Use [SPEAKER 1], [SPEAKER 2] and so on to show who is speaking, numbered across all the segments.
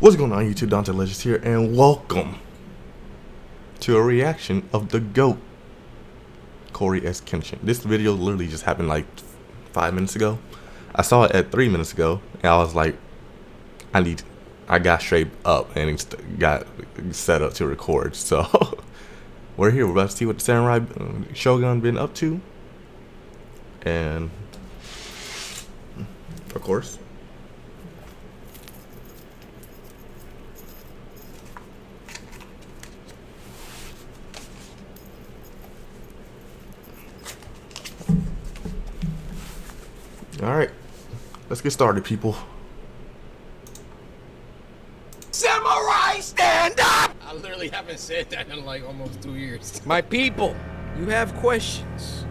[SPEAKER 1] What's going on, YouTube? Dante Legends here, and welcome to a reaction of the GOAT, CoryxKenshin. This video literally just happened like 5 minutes ago. I saw it at 3 minutes ago, and I was like, I got straight up and got set up to record. So we're here. We're about to see what the Samurai Shogun been up to, and of course, alright, let's get started, people.
[SPEAKER 2] Samurai, stand up! I literally haven't said that in like almost 2 years. My people, you have questions.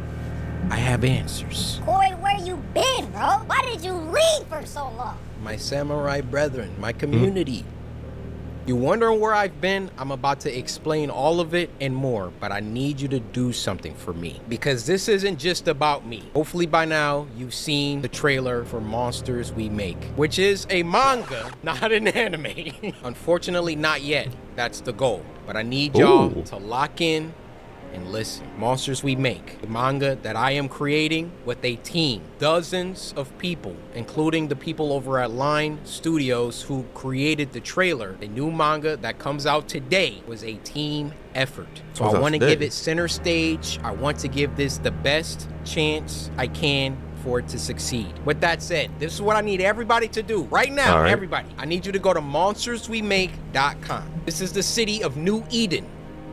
[SPEAKER 2] I have answers.
[SPEAKER 3] Cory, where you been, bro? Why did you leave for so long?
[SPEAKER 2] My samurai brethren, my community. You wondering where I've been? I'm about to explain all of it and more, but I need you to do something for me because this isn't just about me. Hopefully by now you've seen the trailer for Monsters We Make, which is a manga, not an anime. Unfortunately, not yet. That's the goal. But I need y'all to lock in and listen. Monsters We Make, the manga that I am creating with a team, dozens of people, including the people over at Line Studios who created the trailer. The new manga that comes out today was a team effort. So I want to give it center stage. I want to give this the best chance I can for it to succeed. With that said, this is what I need everybody to do right now. Everybody, I need you to go to monsterswemake.com. This is the city of New Eden.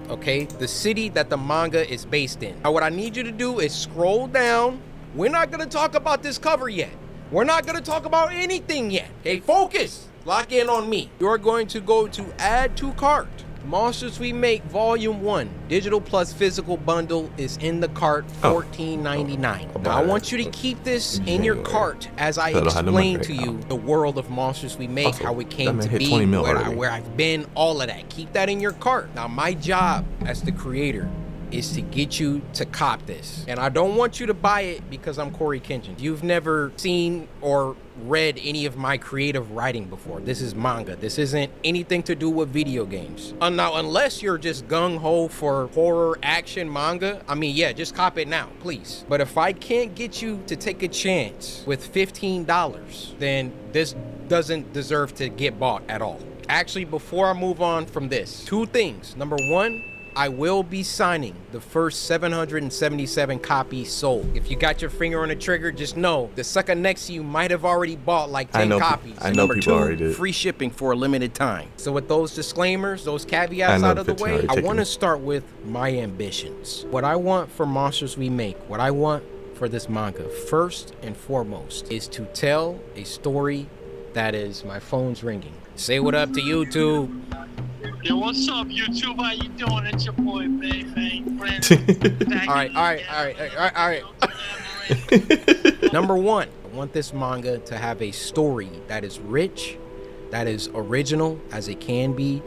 [SPEAKER 2] Okay, the city that the manga is based in. Now, what I need you to do is scroll down. We're not gonna talk about this cover yet. We're not gonna talk about anything yet. Okay, focus. Lock in on me. You're going to go to add to cart. Monsters We Make Volume 1, digital plus physical bundle is in the cart, $14.99. Now, I want you to keep this in your cart as I explain to you the world of Monsters We Make, how it came to be, where I've been, all of that. Keep that in your cart. Now, my job as the creator is to get you to cop this. And I don't want you to buy it because I'm CoryxKenshin. You've never seen or read any of my creative writing before. This is manga. This isn't anything to do with video games. Now, unless you're just gung-ho for horror action manga, I mean, yeah, just cop it now, please. But if I can't get you to take a chance with $15, then this doesn't deserve to get bought at all. Actually, before I move on from this, two things. Number one, I will be signing the first 777 copies sold. If you got your finger on the trigger, just know the sucker next to you might have already bought like 10 copies.
[SPEAKER 1] I know people already did.
[SPEAKER 2] Free shipping for a limited time. So with those disclaimers, those caveats out of the way, I want to start with my ambitions. What I want for Monsters We Make, what I want for this manga, first and foremost, is to tell a story that is, my phone's ringing. Say what up to YouTube.
[SPEAKER 4] Yo, what's up, YouTube? How you doing? It's your boy, Brandon.
[SPEAKER 2] All right. Number one, I want this manga to have a story that is rich, that is original as it can be,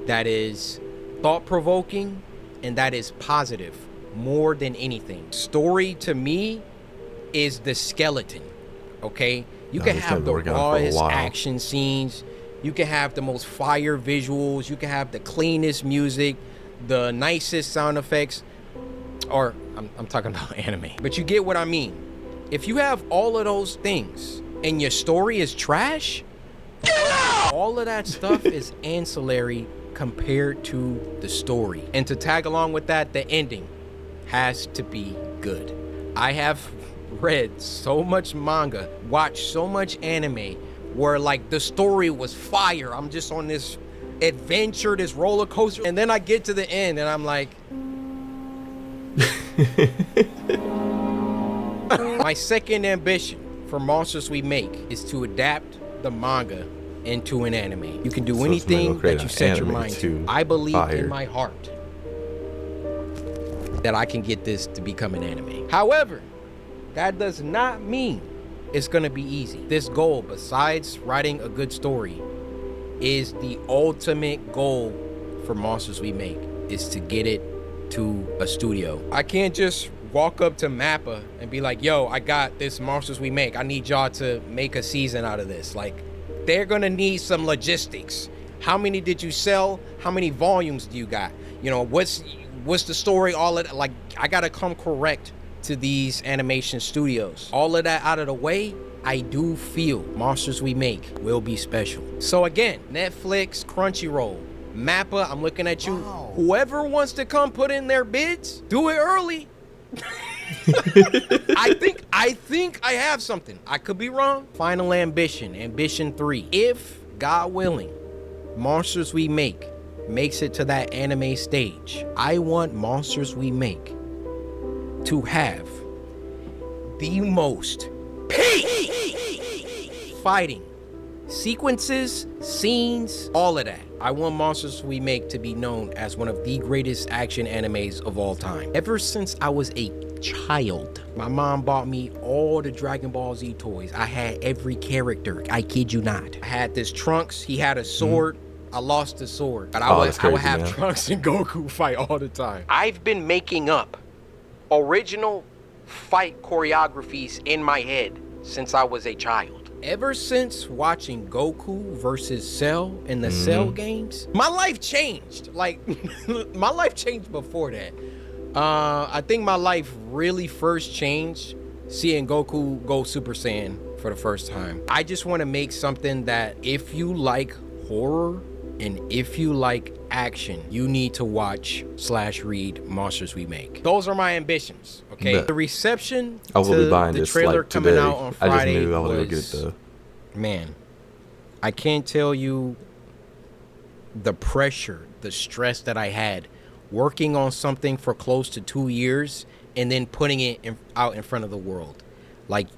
[SPEAKER 2] that is thought-provoking, and that is positive more than anything. Story to me is the skeleton, okay? You can have the rawest action scenes. You can have the most fire visuals. You can have the cleanest music, the nicest sound effects. Or I'm talking about anime. But you get what I mean. If you have all of those things and your story is trash, all of that stuff is ancillary compared to the story. And to tag along with that, the ending has to be good. I have read so much manga, watched so much anime, where like the story was fire. I'm just on this adventure, this roller coaster, and then I get to the end and I'm like, my second ambition for Monsters We Make is to adapt the manga into an anime. You can do anything that you set your mind to. I believe in my heart that I can get this to become an anime. However, that does not mean it's gonna be easy. This goal, besides writing a good story, is the ultimate goal for Monsters We Make, is to get it to a studio. I can't just walk up to Mappa and be like, yo, I got this Monsters We Make. I need y'all to make a season out of this. Like, they're gonna need some logistics. How many did you sell? How many volumes do you got? You know, what's the story? All of that. Like, I gotta come correct to these animation studios. All of that out of the way, I do feel Monsters We Make will be special. So again, Netflix, Crunchyroll, Mappa, I'm looking at you. Wow. Whoever wants to come put in their bids, do it early. I think I have something. I could be wrong. Final Ambition 3. If, God willing, Monsters We Make makes it to that anime stage, I want Monsters We Make to have the most peak fighting sequences, scenes, all of that. I want Monsters We Make to be known as one of the greatest action animes of all time. Ever since I was a child, my mom bought me all the Dragon Ball Z toys. I had every character. I kid you not. I had this Trunks. He had a sword. I lost the sword. But I would have man. Trunks and Goku fight all the time. I've been making up original fight choreographies in my head since I was a child. Ever since watching Goku versus Cell in the Cell games, my life changed. Like, my life changed before that. I think my life really first changed seeing Goku go Super Saiyan for the first time. I just want to make something that if you like horror and if you like action, you need to watch / read Monsters We Make. Those are my ambitions. Okay,
[SPEAKER 1] but
[SPEAKER 2] the reception
[SPEAKER 1] I will be buying
[SPEAKER 2] the
[SPEAKER 1] this
[SPEAKER 2] trailer
[SPEAKER 1] like
[SPEAKER 2] coming
[SPEAKER 1] today.
[SPEAKER 2] out on Friday.
[SPEAKER 1] I just knew I was gonna get it though.
[SPEAKER 2] Man, I can't tell you the pressure, the stress that I had working on something for close to 2 years and then putting it out in front of the world. Like,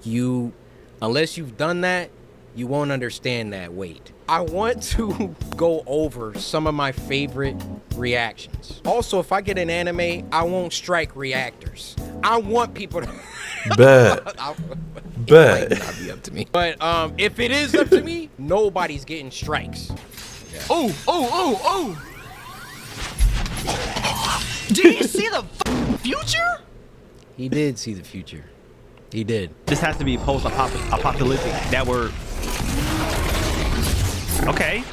[SPEAKER 2] unless you've done that, you won't understand that weight. I want to go over some of my favorite reactions. Also, if I get an anime, I won't strike reactors. I want people to
[SPEAKER 1] Bet.
[SPEAKER 2] Bet. It might not be up to me. But if it is up to me, nobody's getting strikes. Yeah.
[SPEAKER 5] Oh. Did he see the future?
[SPEAKER 2] He did see the future. He did.
[SPEAKER 5] This has to be post-apocalyptic. That word. Okay.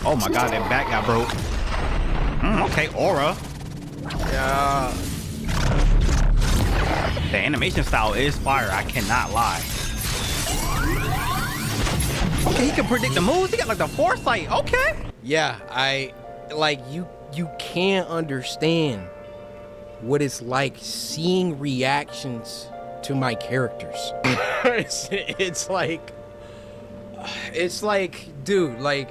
[SPEAKER 5] Oh my God, that back got broke. Okay, aura.
[SPEAKER 2] Yeah.
[SPEAKER 5] The animation style is fire. I cannot lie. Okay, he can predict the moves. He got like the foresight. Okay.
[SPEAKER 2] Yeah, you can't understand what it's like seeing reactions to my characters. it's like, dude, like,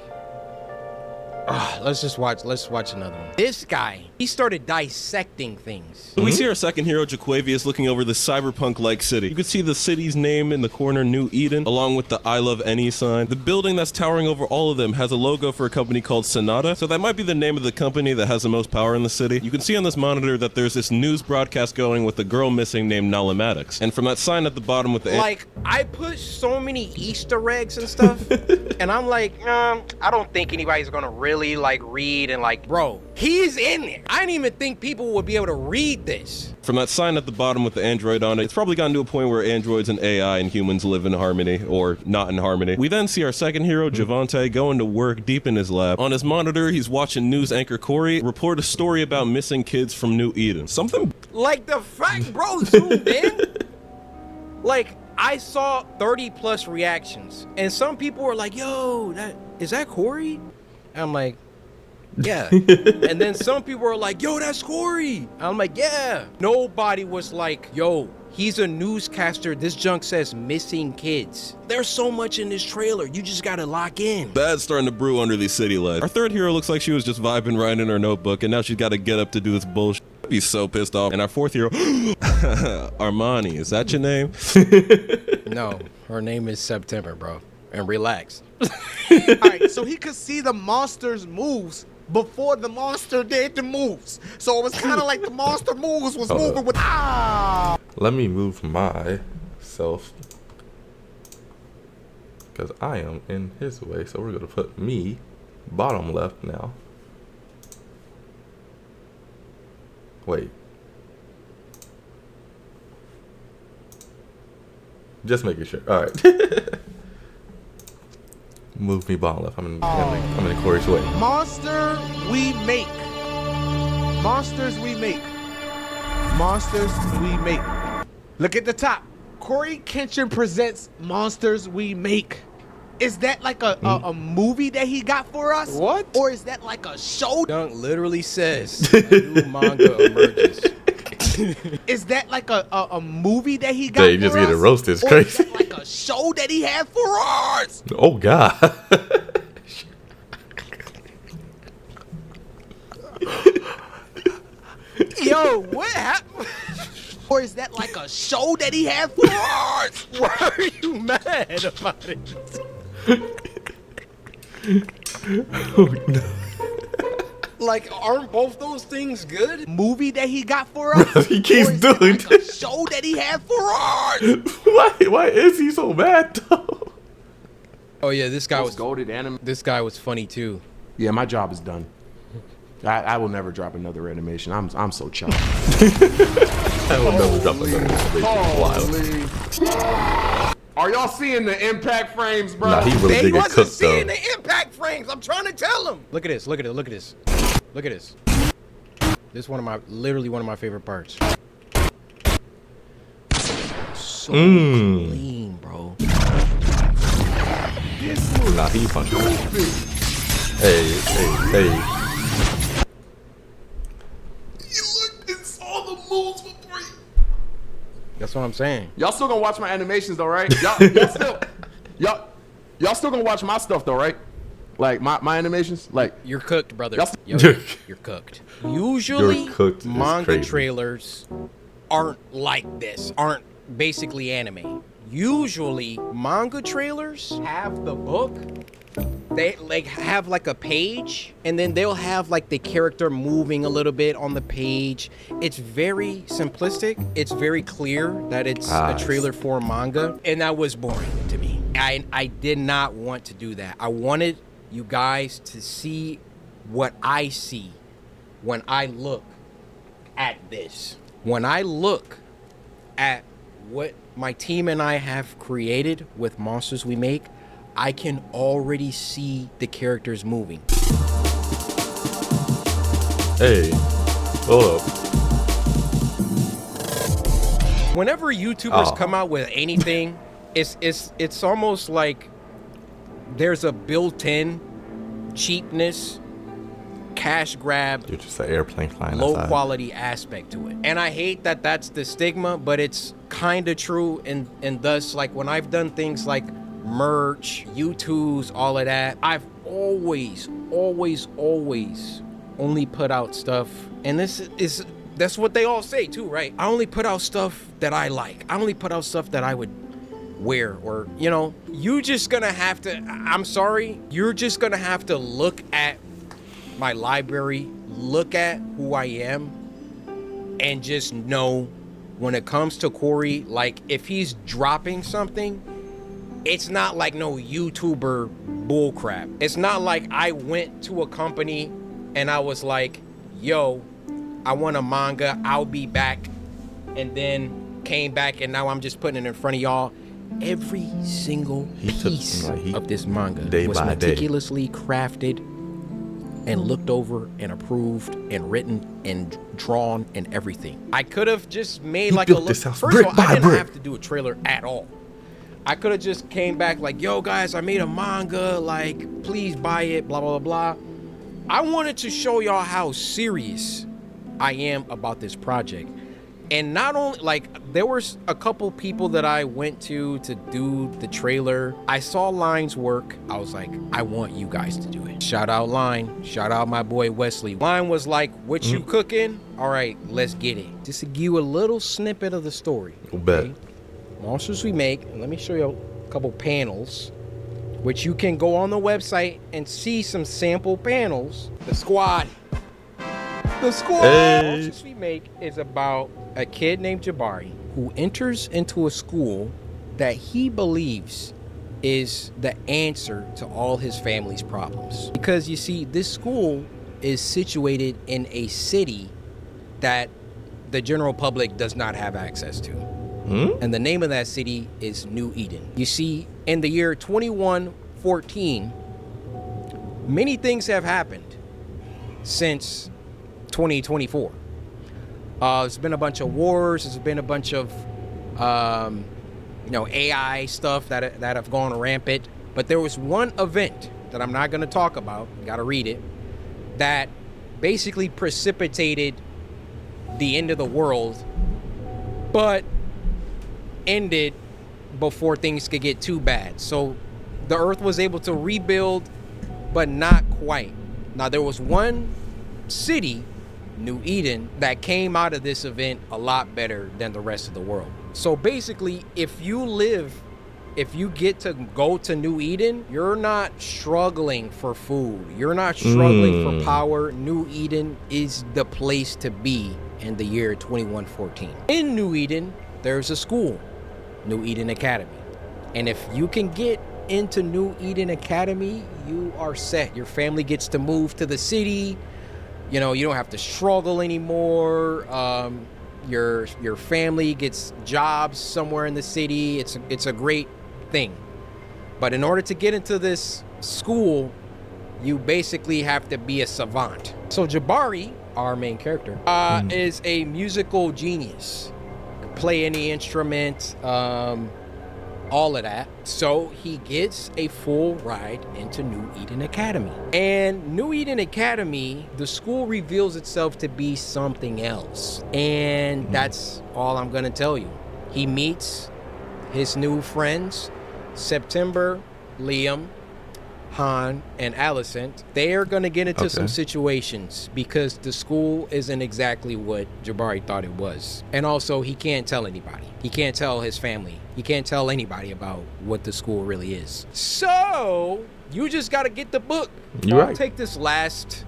[SPEAKER 2] let's watch another one. This guy, he started dissecting things.
[SPEAKER 6] We see our second hero, Jaquavius, looking over this cyberpunk-like city. You can see the city's name in the corner, New Eden, along with the I Love Any sign. The building that's towering over all of them has a logo for a company called Sonata, so that might be the name of the company that has the most power in the city. You can see on this monitor that there's this news broadcast going with a girl missing named Nalamadix. And from that sign at the bottom with the...
[SPEAKER 2] Like, I put so many Easter eggs and stuff, and I'm like, I don't think anybody's gonna really, like, read and, like, bro, he's in there. I didn't even think people would be able to read this.
[SPEAKER 6] From that sign at the bottom with the android on it, it's probably gotten to a point where androids and AI and humans live in harmony, or not in harmony. We then see our second hero, Javante, going to work deep in his lab. On his monitor, he's watching news anchor Cory report a story about missing kids from New Eden. Something...
[SPEAKER 2] Like, the fact, bro, zoomed in. Like, I saw 30+ reactions, and some people were like, yo, is that Cory? I'm like, yeah. And then some people were like, yo, that's Cory. I'm like, yeah. Nobody was like, yo, he's a newscaster. This junk says missing kids. There's so much in this trailer. You just gotta lock in.
[SPEAKER 6] Bad's starting to brew under these city lights. Our third hero looks like she was just vibing right in her notebook, and now she's got to get up to do this bullshit. He's so pissed off. And our fourth hero, Armani, is that your name?
[SPEAKER 2] No, her name is September, bro. And relax.
[SPEAKER 7] Alright, so he could see the monster's moves before the monster did the moves. So it was kind of like the monster moves was moving with...
[SPEAKER 1] Let me move myself, because I am in his way. So we're going to put me bottom left now. Wait. Just making sure. All right. Move me ball left. I'm in the Corey's way.
[SPEAKER 7] Monster we make. Monsters we make. Monsters we make. Look at the top. CoryxKenshin presents Monsters We Make. Is that like a movie that he got for us?
[SPEAKER 2] What?
[SPEAKER 7] Or is that like a show?
[SPEAKER 2] Dunk literally says a new manga emerges.
[SPEAKER 7] Is that like a movie that he got
[SPEAKER 1] They
[SPEAKER 7] for
[SPEAKER 1] just
[SPEAKER 7] us?
[SPEAKER 1] get it roasted. It's
[SPEAKER 7] Or is
[SPEAKER 1] crazy.
[SPEAKER 7] that like a show that he had for us?
[SPEAKER 1] Oh God.
[SPEAKER 7] Yo, what happened? Or is that like a show that he had for us?
[SPEAKER 2] Why are you mad about it? Like, aren't both those things good?
[SPEAKER 7] Movie that he got for us?
[SPEAKER 1] He keeps
[SPEAKER 7] Or is that
[SPEAKER 1] doing
[SPEAKER 7] like a
[SPEAKER 1] this.
[SPEAKER 7] show that he had for us?
[SPEAKER 1] Why is he so mad though?
[SPEAKER 2] Oh yeah, this guy was
[SPEAKER 8] golded anime.
[SPEAKER 2] this guy was funny too.
[SPEAKER 8] Yeah, my job is done. I will never drop another animation. I'm so chopped.
[SPEAKER 1] I will never drop another information. Wild.
[SPEAKER 8] Are y'all seeing the impact frames, bro?
[SPEAKER 1] Nah, he really
[SPEAKER 2] They
[SPEAKER 1] did get
[SPEAKER 2] wasn't
[SPEAKER 1] cooked though.
[SPEAKER 2] seeing the impact frames. I'm trying to tell him. Look at this. Look at it. Look at this. Look at this. This is literally one of my favorite parts. So clean, bro.
[SPEAKER 1] Nah, he punching. Hey.
[SPEAKER 2] That's what I'm saying.
[SPEAKER 8] Y'all still gonna watch my animations though, right? Y'all still gonna watch my stuff though, right? Like my animations, like
[SPEAKER 2] You're cooked, brother.
[SPEAKER 8] Y'all-
[SPEAKER 2] Yo, you're cooked. Usually,
[SPEAKER 1] You're cooked is
[SPEAKER 2] manga
[SPEAKER 1] crazy.
[SPEAKER 2] trailers aren't like this. Aren't basically anime. Usually, manga trailers have the book. They like have like a page, and then they'll have like the character moving a little bit on the page. It's very simplistic. It's very clear that it's a trailer for manga, and that was boring to me. I did not want to do that. I wanted you guys to see what I see when I look at this. When I look at what my team and I have created with Monsters We Make, I can already see the characters moving.
[SPEAKER 1] Hey. Hold up.
[SPEAKER 2] Whenever YouTubers come out with anything, it's almost like there's a built-in cheapness, cash grab,
[SPEAKER 1] You're just an airplane flying
[SPEAKER 2] low
[SPEAKER 1] outside.
[SPEAKER 2] quality aspect to it. And I hate that that's the stigma, but it's kind of true. And thus, like when I've done things like merch, YouTubes, all of that, I've always only put out stuff. And that's what they all say too, right? I only put out stuff that I like. I only put out stuff that I would wear, or, you know, you just gonna have to, I'm sorry, you're just gonna have to look at my library, look at who I am, and just know when it comes to Corey, like if he's dropping something, it's not like no YouTuber bullcrap. It's not like I went to a company and I was like, yo, I want a manga, I'll be back, and then came back and now I'm just putting it in front of y'all. Every single piece of this manga was meticulously crafted and looked over and approved and written and drawn and everything. I could have just made like a look. First of all, I didn't have to do a trailer at all. I could have just came back like, yo guys, I made a manga, like please buy it, blah blah blah. I wanted to show y'all how serious I am about this project. And not only, like, there was a couple people that I went to do the trailer. I saw Line's work. I was like, I want you guys to do it. Shout out Line. Shout out my boy Wesley. Line was like, what you cooking? All right, let's get it. Just to give you a little snippet of the story.
[SPEAKER 1] Bet.
[SPEAKER 2] Monsters We Make. And let me show you a couple panels, which you can go on the website and see some sample panels. The squad. Monsters We Make is about a kid named Jabari who enters into a school that he believes is the answer to all his family's problems. Because you see, this school is situated in a city that the general public does not have access to. And the name of that city is New Eden. You see, in the year 21 2114, many things have happened since 2024. There's been a bunch of wars. There's been a bunch of, AI stuff that have gone rampant. But there was one event that I'm not going to talk about. Got to read it. That basically precipitated the end of the world, but ended before things could get too bad. So the Earth was able to rebuild, but not quite. Now, there was one city, New Eden, that came out of this event a lot better than the rest of the world. So basically, if you get to go to New Eden, you're not struggling for food. You're not struggling for power. New Eden is the place to be in the year 2114. In New Eden, there's a school, New Eden Academy. And if you can get into New Eden Academy, you are set. Your family gets to move to the city. You know, you don't have to struggle anymore. Your family gets jobs somewhere in the city. It's a great thing. But in order to get into this school, you basically have to be a savant. So Jabari, our main character, is a musical genius. Play any instrument, all of that. So he gets a full ride into New Eden Academy. And New Eden Academy, the school reveals itself to be something else. And that's all I'm gonna tell you. He meets his new friends, September, Liam, Han, and Allison. They are going to get into some situations because the school isn't exactly what Jabari thought it was. And also, he can't tell anybody. He can't tell his family. He can't tell anybody about what the school really is. So, you just got to get the book. I'll take these last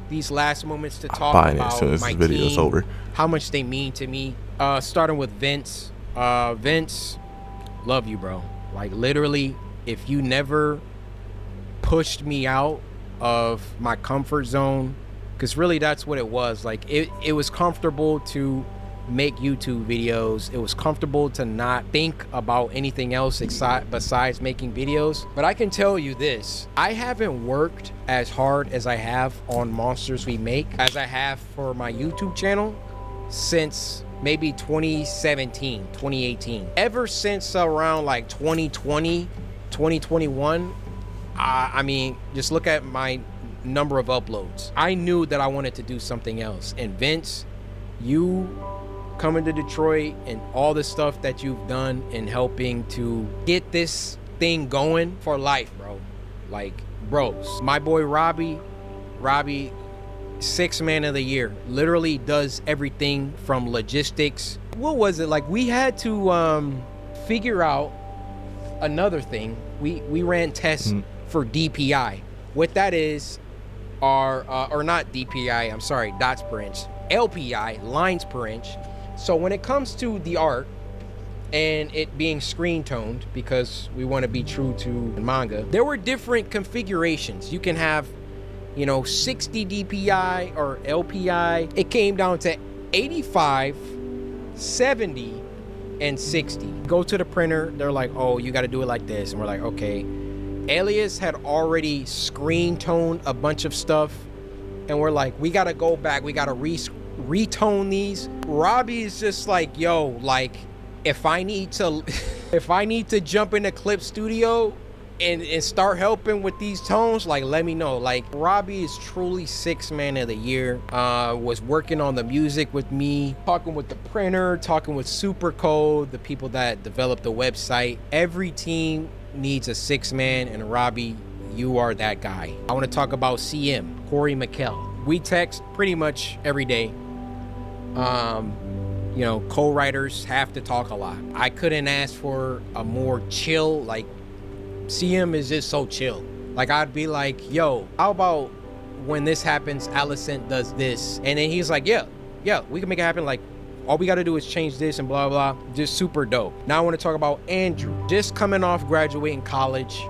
[SPEAKER 2] moments to talk about
[SPEAKER 1] as soon as
[SPEAKER 2] my
[SPEAKER 1] this video's
[SPEAKER 2] team,
[SPEAKER 1] over.
[SPEAKER 2] how much they mean to me. Starting with Vince. Vince, love you, bro. Like, literally, if you never pushed me out of my comfort zone, because really that's what it was. Like, it was comfortable to make YouTube videos. It was comfortable to not think about anything else besides making videos. But I can tell you this, I haven't worked as hard as I have on Monsters We Make as I have for my YouTube channel since maybe 2017, 2018. Ever since around like 2020, 2021, I mean, just look at my number of uploads. I knew that I wanted to do something else. And Vince, you coming to Detroit and all the stuff that you've done in helping to get this thing going for life, bro. Like, bros. My boy Robbie, 6th man of the year, literally does everything from logistics. What was it? Like, we had to figure out another thing. We ran tests for DPI. What that is are, or not DPI, I'm sorry, dots per inch. LPI, lines per inch. So when it comes to the art and it being screen toned, because we want to be true to manga, there were different configurations. You can have, 60 DPI or LPI. It came down to 85, 70, and 60. Go to the printer, they're like, oh, you got to do it like this. And we're like, okay. Alias had already screen toned a bunch of stuff. And we're like, we got to go back. We got to retone these. Robbie is just like, yo, like, if I need to jump into Clip Studio and start helping with these tones, like, let me know. Like, Robbie is truly 6th man of the year. Was working on the music with me, talking with the printer, talking with Supercode, the people that developed the website. Every team needs a 6th man, and Robbie, you are that guy. I want to talk about CM, Corey McKell. We text pretty much every day. Co-writers have to talk a lot. I couldn't ask for a more chill, like, CM is just so chill. Like, I'd be like, yo, how about when this happens, Allison does this? And then he's like, yeah, we can make it happen. Like, all we got to do is change this and blah, blah. Just super dope. Now I want to talk about Andrew. Just coming off graduating college,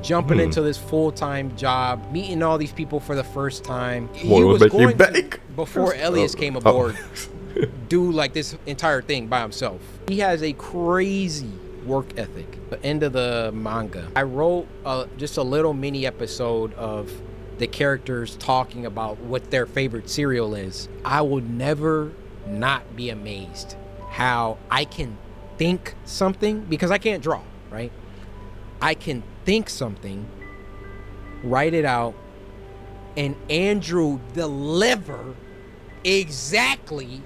[SPEAKER 2] jumping into this full-time job, meeting all these people for the first time. He was going to, before Elias came aboard, do like this entire thing by himself. He has a crazy work ethic. The end of the manga, I wrote just a little mini episode of the characters talking about what their favorite cereal is. I will never not be amazed how I can think something, because I can't draw, right? I can think something, write it out, and Andrew deliver exactly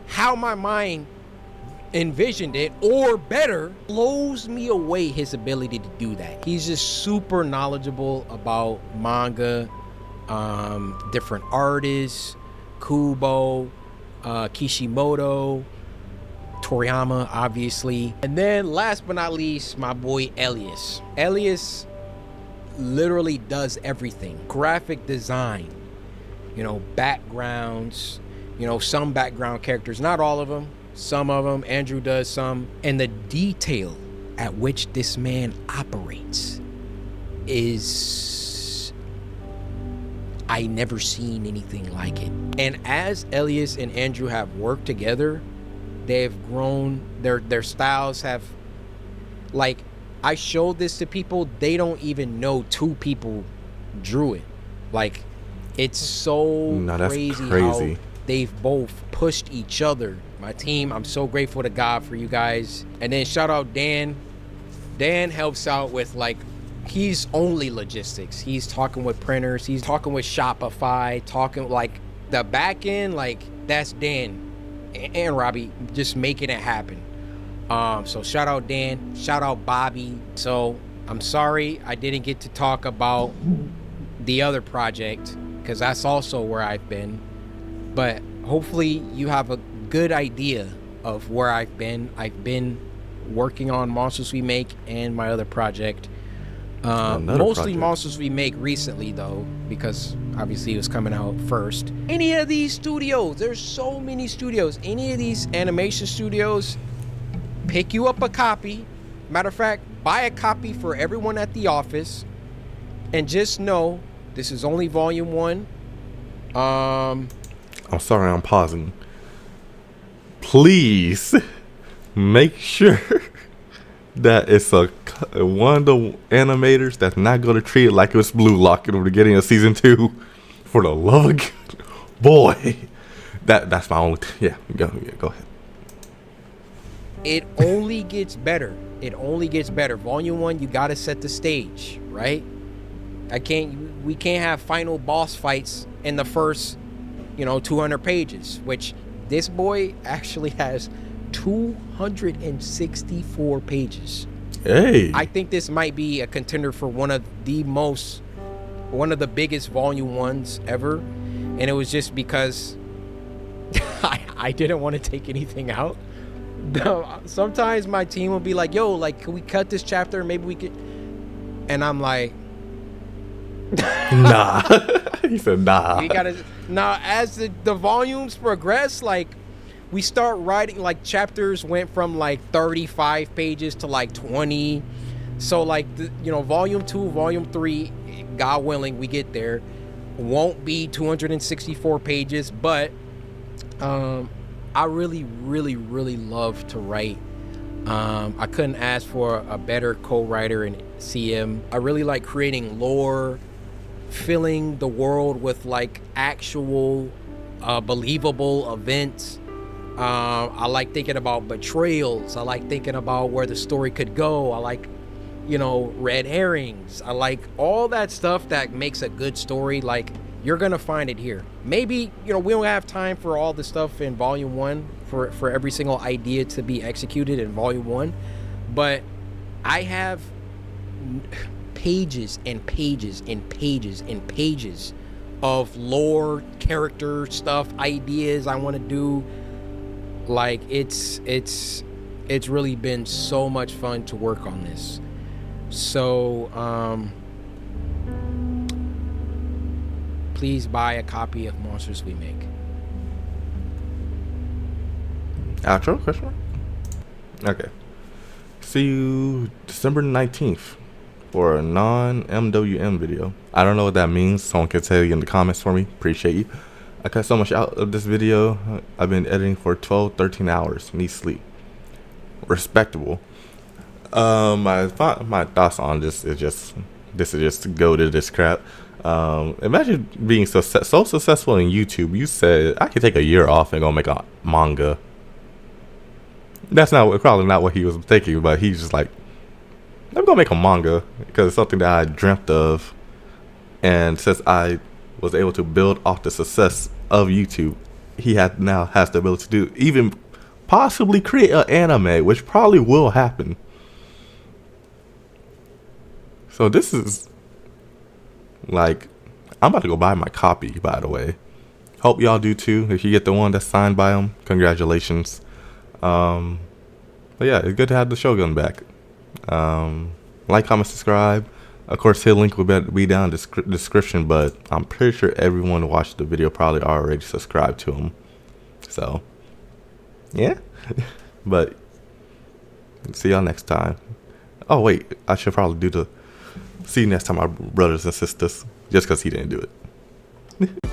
[SPEAKER 2] how my mind envisioned it, or better. Blows me away his ability to do that. He's just super knowledgeable about manga, different artists, Kubo, Kishimoto, Toriyama, obviously. And then last but not least, my boy Elias. Elias literally does everything. Graphic design, backgrounds, some background characters, not all of them, some of them. Andrew does some. And the detail at which this man operates is, I never seen anything like it. And as Elias and Andrew have worked together, they've grown, their styles have, like, I showed this to people, they don't even know two people drew it. Like, it's so crazy how they've both pushed each other. My team, I'm so grateful to God for you guys. And then shout out Dan. Dan helps out with, like, he's only logistics. He's talking with printers, he's talking with Shopify, talking, like, the back end, like, that's Dan and Robbie just making it happen. So shout out Dan, shout out Bobby. So I'm sorry I didn't get to talk about the other project, because that's also where I've been, but hopefully you have a good idea of where I've been. I've been working on Monsters We Make and my other project. Mostly Monsters We Make recently, though, because obviously it was coming out first. Any of these studios, there's so many studios, any of these animation studios, pick you up a copy. Matter of fact, buy a copy for everyone at the office, and just know this is only volume 1. I'm
[SPEAKER 1] sorry, I'm pausing. Please make sure that it's one of the animators that's not going to treat it like it was Blue Lock at the beginning of season 2. For the love of God, boy, that's my only. Go ahead.
[SPEAKER 2] It only gets better. It only gets better. Volume 1, you got to set the stage, right? We can't have final boss fights in the first, 200 pages, which this boy actually has 264 pages.
[SPEAKER 1] Hey.
[SPEAKER 2] I think this might be a contender for one of the biggest volume 1s ever. And it was just because I didn't want to take anything out. Sometimes my team will be like, yo, like, can we cut this chapter? Maybe we could. And I'm like,
[SPEAKER 1] nah. He said, nah.
[SPEAKER 2] We gotta. Now, as the volumes progress, like, we start writing, like, chapters went from like 35 pages to like 20. So, like, volume 2, volume 3, God willing, we get there, won't be 264 pages, but I really, really, really love to write. I couldn't ask for a better co-writer in CM. I really like creating lore, filling the world with, like, actual believable events. I like thinking about betrayals. I like thinking about where the story could go. I like, red herrings. I like all that stuff that makes a good story. Like, you're gonna find it here. Maybe, we don't have time for all the stuff in volume 1 for every single idea to be executed in volume 1, but I have pages and pages and pages and pages of lore, character stuff, ideas I want to do. Like, it's really been so much fun to work on this. So please buy a copy of Monsters We Make.
[SPEAKER 1] Outro? Question mark? Okay. See you December 19th for a non-MWM video. I don't know what that means. Someone can tell you in the comments for me. Appreciate you. I cut so much out of this video. I've been editing for 12, 13 hours. Need sleep. Respectable. My thoughts on this is just to go to this crap. Imagine being so successful in YouTube. You said I could take a year off and go make a manga. That's probably not what he was thinking, but he's just like, I'm gonna make a manga because it's something that I dreamt of, and since I was able to build off the success of YouTube, he now has the ability to do even possibly create an anime, which probably will happen. So this is like, I'm about to go buy my copy, by the way. Hope y'all do too. If you get the one that's signed by him, congratulations. But yeah, it's good to have the Shogun back. Like, comment, subscribe. Of course, his link will be down in the description, but I'm pretty sure everyone who watched the video probably already subscribed to him. So, yeah. But, see y'all next time. Oh, wait. I should probably do the see you next time, my brothers and sisters, just because he didn't do it.